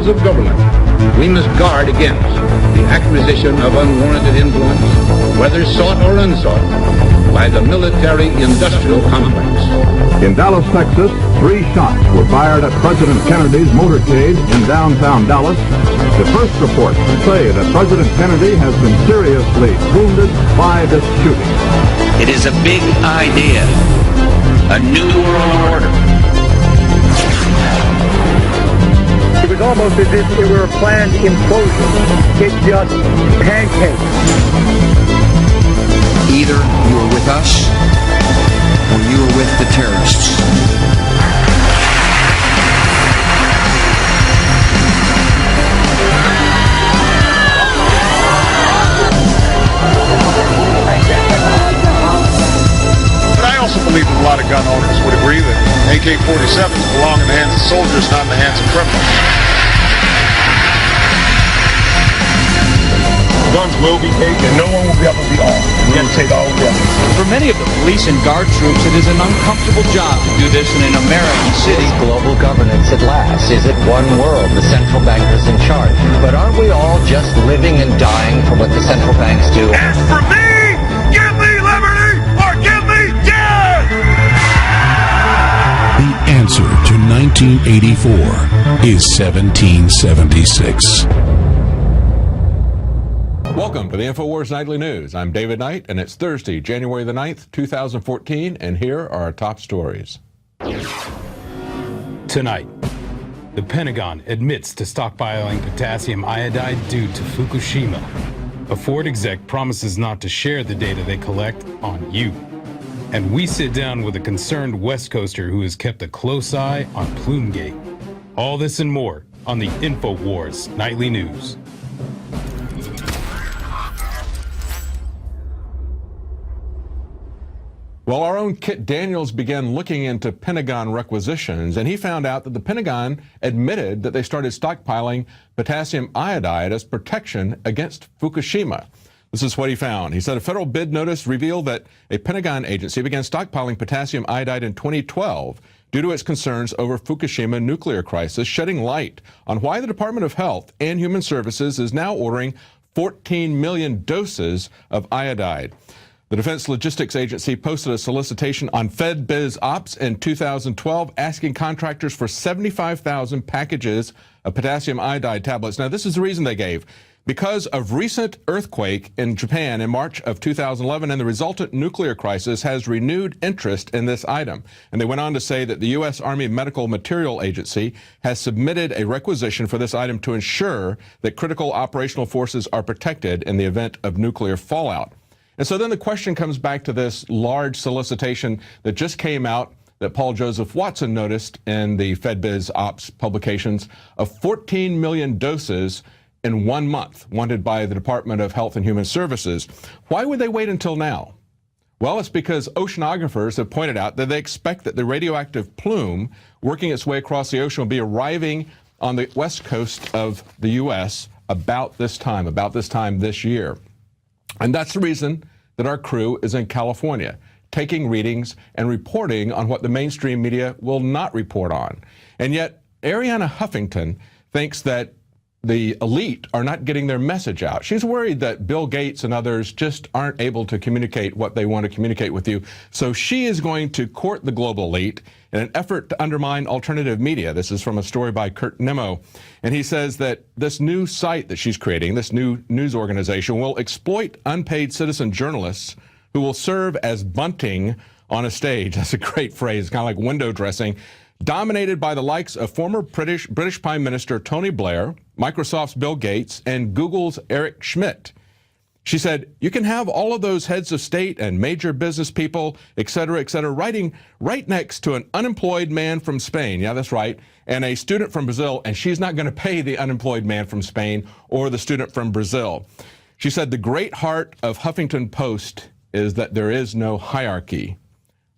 of government, we must guard against the acquisition of unwarranted influence, whether sought or unsought, by the military-industrial complex. In Dallas, Texas, 3 shots were fired at President Kennedy's motorcade in downtown Dallas. The first reports say that President Kennedy has been seriously wounded by this shooting. It is a big idea, a new world order. It was almost as if it were a planned implosion. It just pancaked. Either you are with us, or you are with the terrorists. But I also believe that a lot of gun owners would agree that AK-47s belong in the hands of soldiers, not in the hands of criminals. Guns will be taken. No one will be able to be armed. We have to take all weapons. For many of the police and guard troops, it is an uncomfortable job to do this in an American city. Global governance at last. Is it one world? The central bankers in charge. But aren't we all just living and dying for what the central banks do? As for me, give me liberty or give me death! The answer to 1984 is 1776. Welcome to the InfoWars Nightly News. I'm David Knight, and it's Thursday, January the 9th, 2014, and here are our top stories. Tonight, the Pentagon admits to stockpiling potassium iodide due to Fukushima. A Ford exec promises not to share the data they collect on you. And we sit down with a concerned West Coaster who has kept a close eye on Plumegate. All this and more on the InfoWars Nightly News. Well, our own Kit Daniels began looking into Pentagon requisitions, and he found out that the Pentagon admitted that they started stockpiling potassium iodide as protection against Fukushima. This is what he found. He said a federal bid notice revealed that a Pentagon agency began stockpiling potassium iodide in 2012 due to its concerns over Fukushima nuclear crisis, shedding light on why the Department of Health and Human Services is now ordering 14 million doses of iodide. The Defense Logistics Agency posted a solicitation on FedBiz Ops in 2012 asking contractors for 75,000 packages of potassium iodide tablets. Now, this is the reason they gave. Because of recent earthquake in Japan in March of 2011 and the resultant nuclear crisis has renewed interest in this item. And they went on to say that the U.S. Army Medical Material Agency has submitted a requisition for this item to ensure that critical operational forces are protected in the event of nuclear fallout. And so then the question comes back to this large solicitation that just came out that Paul Joseph Watson noticed in the FedBiz Ops publications of 14 million doses in 1 month wanted by the Department of Health and Human Services. Why would they wait until now? Well, it's because oceanographers have pointed out that they expect that the radioactive plume working its way across the ocean will be arriving on the west coast of the U.S. about this time this year. And that's the reason that our crew is in California, taking readings and reporting on what the mainstream media will not report on. And yet, Arianna Huffington thinks that the elite are not getting their message out. She's worried that Bill Gates and others just aren't able to communicate what they want to communicate with you. So she is going to court the global elite in an effort to undermine alternative media. This is from a story by Kurt Nimmo. And he says that this new site that she's creating, this new news organization, will exploit unpaid citizen journalists who will serve as bunting on a stage. That's a great phrase, kind of like window dressing. Dominated by the likes of former British Prime Minister Tony Blair, Microsoft's Bill Gates, and Google's Eric Schmidt. She said, you can have all of those heads of state and major business people, et cetera, writing right next to an unemployed man from Spain. Yeah, that's right. And a student from Brazil, and she's not going to pay the unemployed man from Spain or the student from Brazil. She said, the great heart of Huffington Post is that there is no hierarchy.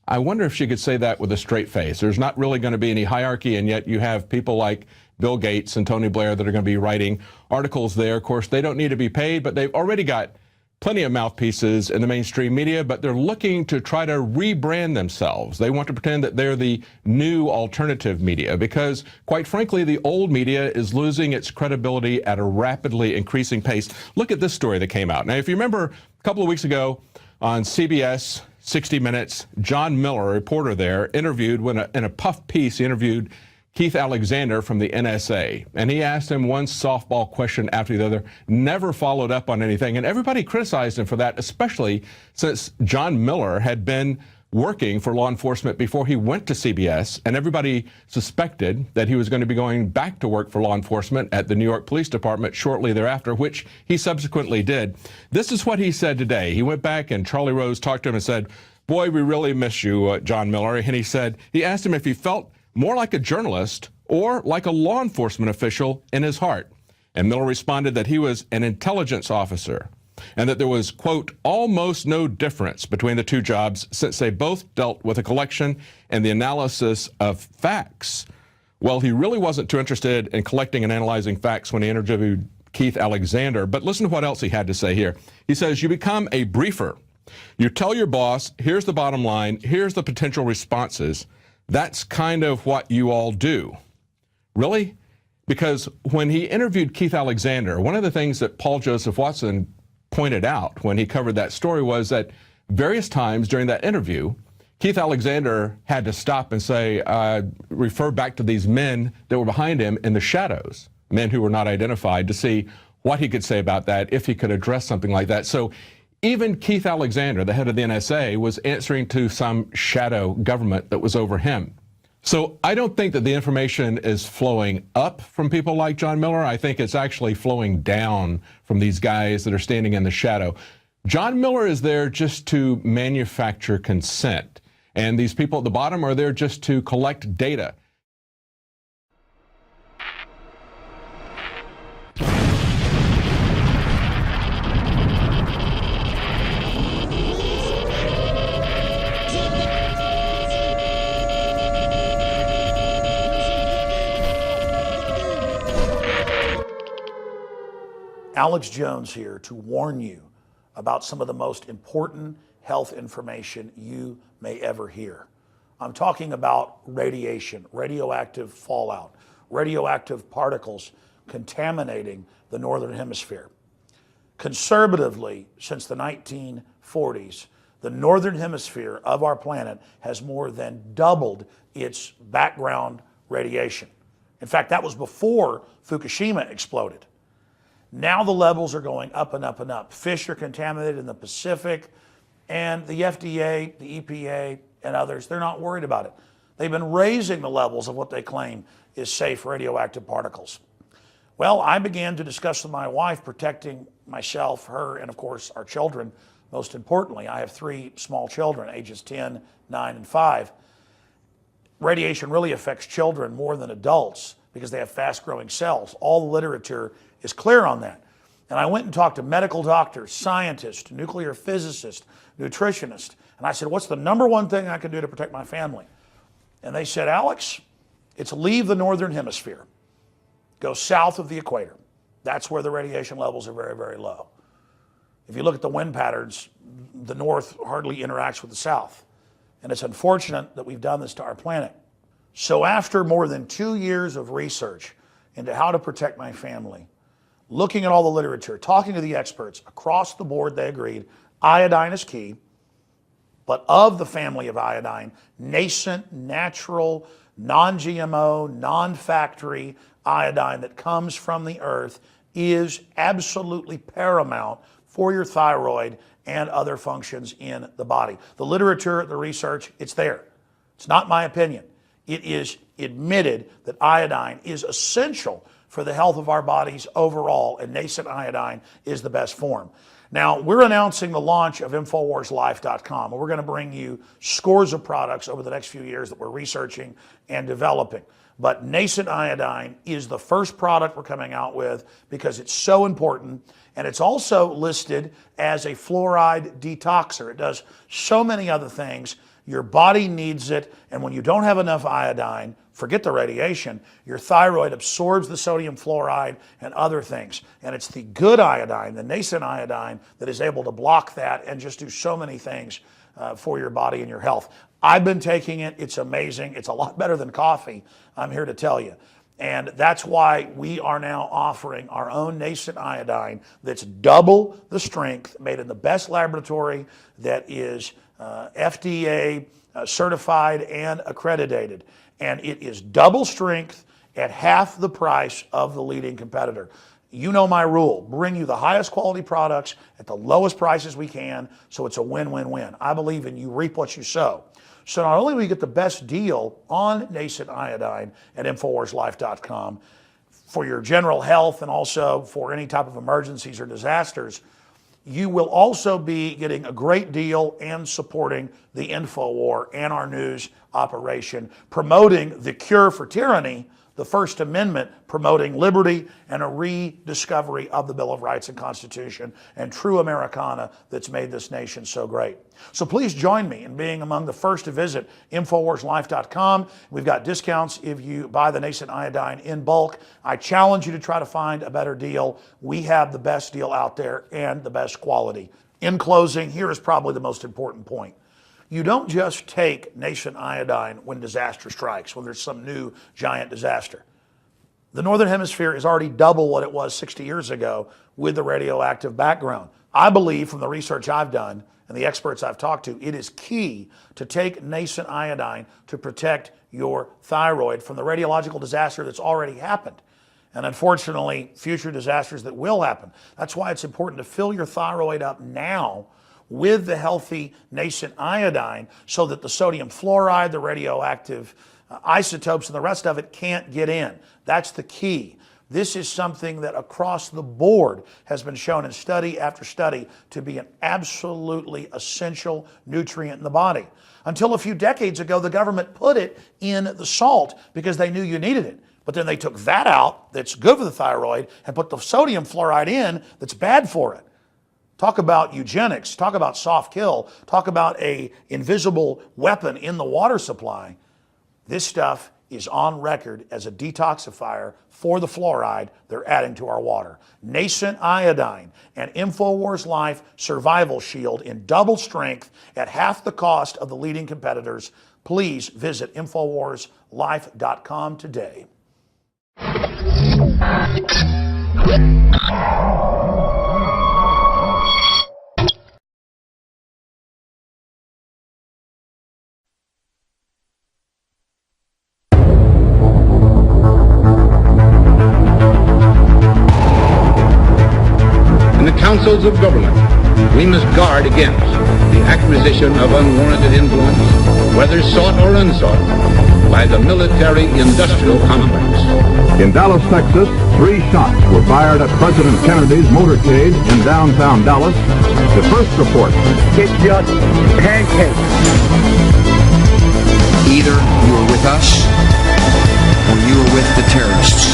I wonder if she could say that with a straight face. There's not really going to be any hierarchy, and yet you have people like Bill Gates and Tony Blair that are going to be writing articles there. Of course, they don't need to be paid, but they've already got plenty of mouthpieces in the mainstream media, but they're looking to try to rebrand themselves. They want to pretend that they're the new alternative media because, quite frankly, the old media is losing its credibility at a rapidly increasing pace. Look at this story that came out. Now, if you remember a couple of weeks ago on CBS 60 Minutes, John Miller, a reporter there, interviewed, in a puff piece, he interviewed Keith Alexander from the NSA, and he asked him one softball question after the other, never followed up on anything, and everybody criticized him for that, especially since John Miller had been working for law enforcement before he went to CBS, and everybody suspected that he was going to be going back to work for law enforcement at the New York Police Department shortly thereafter, which he subsequently did. This is what he said today. He went back and Charlie Rose talked to him and said, "Boy, we really miss you, John Miller." And he asked him if he felt more like a journalist or like a law enforcement official in his heart. And Miller responded that he was an intelligence officer and that there was, quote, almost no difference between the two jobs since they both dealt with a collection and the analysis of facts. Well, he really wasn't too interested in collecting and analyzing facts when he interviewed Keith Alexander. But listen to what else he had to say here. He says, you become a briefer. You tell your boss, here's the bottom line, here's the potential responses. That's kind of what you all do. Really? Because when he interviewed Keith Alexander, one of the things that Paul Joseph Watson pointed out when he covered that story was that various times during that interview, Keith Alexander had to stop and say, refer back to these men that were behind him in the shadows, men who were not identified, to see what he could say about that, if he could address something like that. So even Keith Alexander, the head of the NSA, was answering to some shadow government that was over him. So I don't think that the information is flowing up from people like John Miller. I think it's actually flowing down from these guys that are standing in the shadow. John Miller is there just to manufacture consent. And these people at the bottom are there just to collect data. Alex Jones here to warn you about some of the most important health information you may ever hear. I'm talking about radiation, radioactive fallout, radioactive particles contaminating the Northern Hemisphere. Conservatively, since the 1940s, the Northern Hemisphere of our planet has more than doubled its background radiation. In fact, that was before Fukushima exploded. Now the levels are going up and up and up. Fish are contaminated in the Pacific, and the FDA, the EPA, and others, they're not worried about it. They've been raising the levels of what they claim is safe radioactive particles. Well, I began to discuss with my wife protecting myself, her, and of course our children. Most importantly, I have 3 small children, ages 10, 9, and 5. Radiation really affects children more than adults because they have fast-growing cells. All the literature is clear on that. And I went and talked to medical doctors, scientists, nuclear physicists, nutritionists, and I said, what's the number one thing I can do to protect my family? And they said, Alex, it's leave the Northern Hemisphere. Go south of the equator. That's where the radiation levels are very, very low. If you look at the wind patterns, the north hardly interacts with the south. And it's unfortunate that we've done this to our planet. So after more than 2 years of research into how to protect my family, looking at all the literature, talking to the experts, across the board they agreed iodine is key, but of the family of iodine, nascent, natural, non-GMO, non-factory iodine that comes from the earth is absolutely paramount for your thyroid and other functions in the body. The literature, the research, it's there. It's not my opinion. It is admitted that iodine is essential for the health of our bodies overall, and nascent iodine is the best form. Now, we're announcing the launch of InfoWarsLife.com, and we're going to bring you scores of products over the next few years that we're researching and developing. But nascent iodine is the first product we're coming out with because it's so important, and it's also listed as a fluoride detoxer. It does so many other things. Your body needs it, and when you don't have enough iodine, forget the radiation, your thyroid absorbs the sodium fluoride and other things. And it's the good iodine, the nascent iodine, that is able to block that and just do so many things for your body and your health. I've been taking it. It's amazing. It's a lot better than coffee, I'm here to tell you. And that's why we are now offering our own nascent iodine that's double the strength, made in the best laboratory that is FDA certified and accredited. And it is double strength at half the price of the leading competitor. You know my rule, bring you the highest quality products at the lowest prices we can, so it's a win-win-win. I believe in you reap what you sow. So not only will you get the best deal on nascent iodine at InfoWarsLife.com for your general health and also for any type of emergencies or disasters, you will also be getting a great deal and supporting the InfoWar and our news operation, promoting the cure for tyranny, the First Amendment, promoting liberty and a rediscovery of the Bill of Rights and Constitution and true Americana that's made this nation so great. So please join me in being among the first to visit InfoWarsLife.com. We've got discounts if you buy the nascent iodine in bulk. I challenge you to try to find a better deal. We have the best deal out there and the best quality. In closing, here is probably the most important point. You don't just take nascent iodine when disaster strikes, when there's some new giant disaster. The Northern Hemisphere is already double what it was 60 years ago with the radioactive background. I believe from the research I've done and the experts I've talked to, it is key to take nascent iodine to protect your thyroid from the radiological disaster that's already happened. And unfortunately, future disasters that will happen. That's why it's important to fill your thyroid up now with the healthy nascent iodine so that the sodium fluoride, the radioactive isotopes, and the rest of it can't get in. That's the key. This is something that across the board has been shown in study after study to be an absolutely essential nutrient in the body. Until a few decades ago, the government put it in the salt because they knew you needed it. But then they took that out, that's good for the thyroid, and put the sodium fluoride in that's bad for it. Talk about eugenics, talk about soft kill, talk about an invisible weapon in the water supply. This stuff is on record as a detoxifier for the fluoride they're adding to our water. Nascent iodine and InfoWars Life Survival Shield in double strength at half the cost of the leading competitors. Please visit InfoWarsLife.com today. In the councils of government, we must guard against the acquisition of unwarranted influence, whether sought or unsought, by the military-industrial complex. In Dallas, Texas, 3 shots were fired at President Kennedy's motorcade in downtown Dallas. The first report. It's just pancakes. Either you are with us or you are with the terrorists.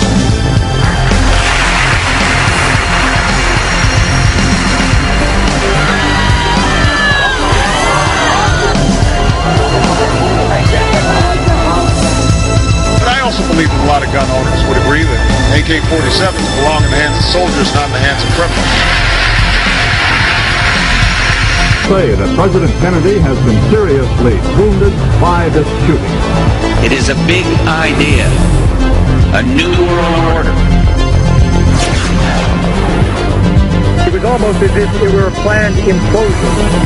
I also believe that a lot of gun owners would agree that AK-47s belong in the hands of soldiers, not in the hands of criminals. Say that President Kennedy has been seriously wounded by this shooting. It is a big idea, a new world order. It was almost as if it were a planned implosion.